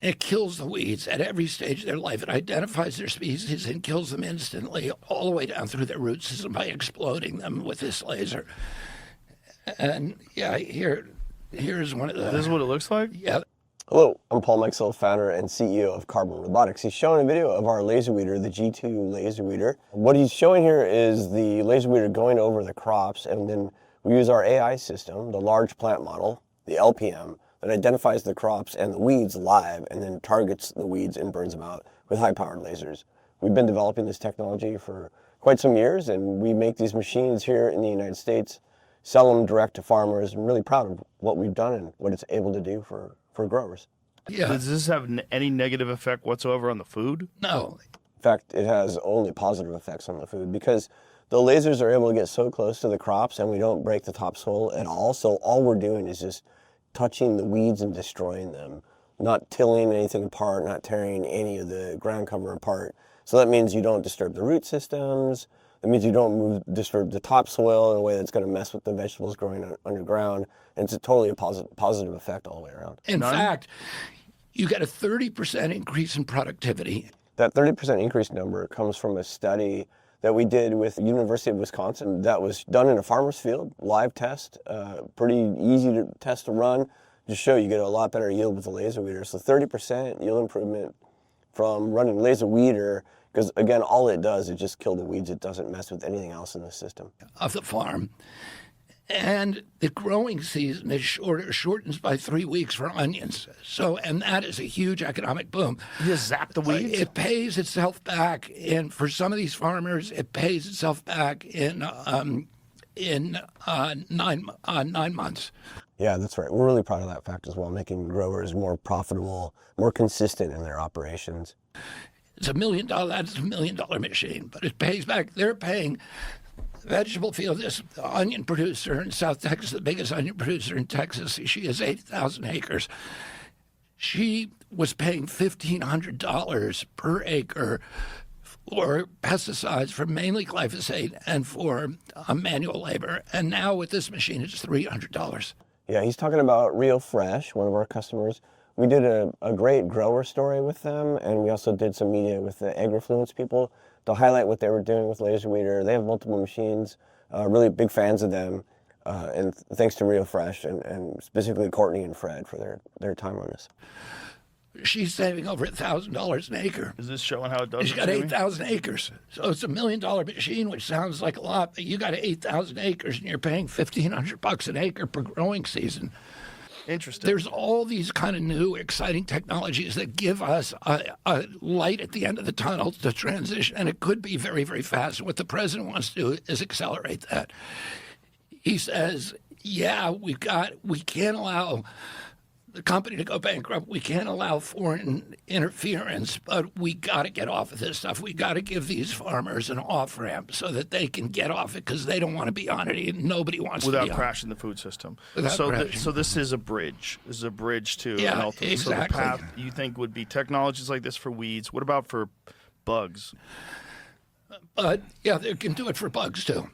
It kills the weeds at every stage of their life. It identifies their species and kills them instantly, all the way down through their root system by exploding them with this laser. And yeah, here's one of the... This is what it looks like? Yeah. Hello, I'm Paul Meixel, founder and CEO of Carbon Robotics. He's showing a video of our laser weeder, the G2 laser weeder. What he's showing here is the laser weeder going over the crops, and then we use our AI system, the large plant model, the LPM, that identifies the crops and the weeds live and then targets the weeds and burns them out with high-powered lasers. We've been developing this technology for quite some years, and we make these machines here in the United States, sell them direct to farmers. I'm really proud of what we've done and what it's able to do for growers. Yeah. Does this have any negative effect whatsoever on the food? No. In fact, it has only positive effects on the food because the lasers are able to get so close to the crops and we don't break the topsoil at all. So all we're doing is just touching the weeds and destroying them, not tilling anything apart, not tearing any of the ground cover apart. So that means you don't disturb the root systems. That means you don't disturb the topsoil in a way that's going to mess with the vegetables growing underground. And it's totally a positive effect all the way around. In fact, you get a 30% increase in productivity. That 30% increase number comes from a study that we did with the University of Wisconsin that was done in a farmer's field, live test, pretty easy to test to run, just show you get a lot better yield with the laser weeder. So 30% yield improvement from running laser weeder, because again, all it does is just kill the weeds. It doesn't mess with anything else in the system. Of the farm. And the growing season is shortens by 3 weeks for onions. So, and that is a huge economic boom. You just zap the weeds? It pays itself back, and for some of these farmers, it pays itself back in 9 months. Yeah, that's right. We're really proud of that fact as well, making growers more profitable, more consistent in their operations. It's $1 million. That's a $1 million machine, but it pays back. They're paying. Vegetable field, this onion producer in South Texas, the biggest onion producer in Texas, she has 8,000 acres. She was paying $1,500 per acre for pesticides, for mainly glyphosate, and for manual labor. And now with this machine, it's $300. Yeah, he's talking about Real Fresh, one of our customers. We did a great grower story with them, and we also did some media with the AgriFluence people to highlight what they were doing with laser weeder. They have multiple machines, really big fans of them, and thanks to Real Fresh and specifically Courtney and Fred for their time on this. She's saving over $1,000 an acre. Is this showing how it does? She's got 8,000 acres. So it's a $1 million machine, which sounds like a lot, but you got 8,000 acres and you're paying $1,500 an acre per growing season. Interesting. There's all these kind of new, exciting technologies that give us a light at the end of the tunnel to transition, and it could be very, very fast. What the president wants to do is accelerate that. He says, yeah, we can't allow the company to go bankrupt. We can't allow foreign interference, but we got to get off of this stuff. We got to give these farmers an off-ramp so that they can get off it because they don't want to be on it. Nobody wants to be on it. Without crashing the food system. So this is a bridge. This is a bridge to Yeah, an ultimate. exactly. So the path you think would be technologies like this for weeds. What about for bugs? But, yeah, they can do it for bugs, too.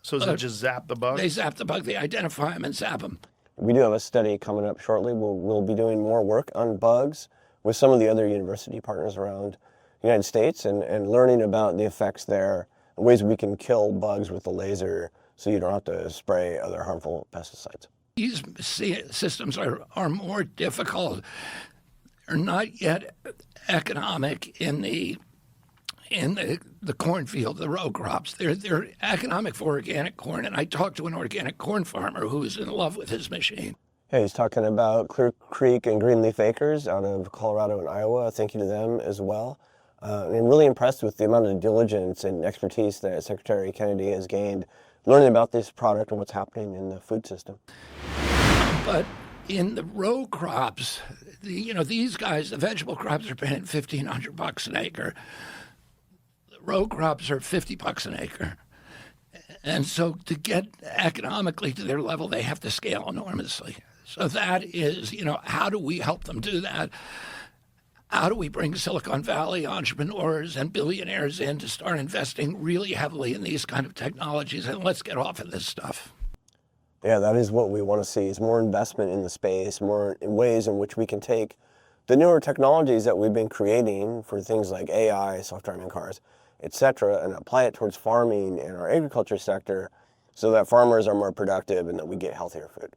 So is it just zap the bug? They zap the bug. They identify them and zap them. We do have a study coming up shortly. We'll be doing more work on bugs with some of the other university partners around the United States and learning about the effects there, ways we can kill bugs with the laser so you don't have to spray other harmful pesticides. These systems are more difficult. They're not yet economic in the cornfield, the row crops. They're economic for organic corn, and I talked to an organic corn farmer who is in love with his machine. Yeah, he's talking about Clear Creek and Greenleaf Acres out of Colorado and Iowa. Thank you to them as well. And I'm really impressed with the amount of diligence and expertise that Secretary Kennedy has gained learning about this product and what's happening in the food system. But in the row crops, these guys, the vegetable crops are paying $1,500 an acre. Row crops are $50 an acre. And so to get economically to their level, they have to scale enormously. So that is, how do we help them do that? How do we bring Silicon Valley entrepreneurs and billionaires in to start investing really heavily in these kind of technologies? And let's get off of this stuff. Yeah, that is what we want to see, is more investment in the space, more in ways in which we can take the newer technologies that we've been creating for things like AI, self-driving cars, etc., and apply it towards farming and our agriculture sector so that farmers are more productive and that we get healthier food.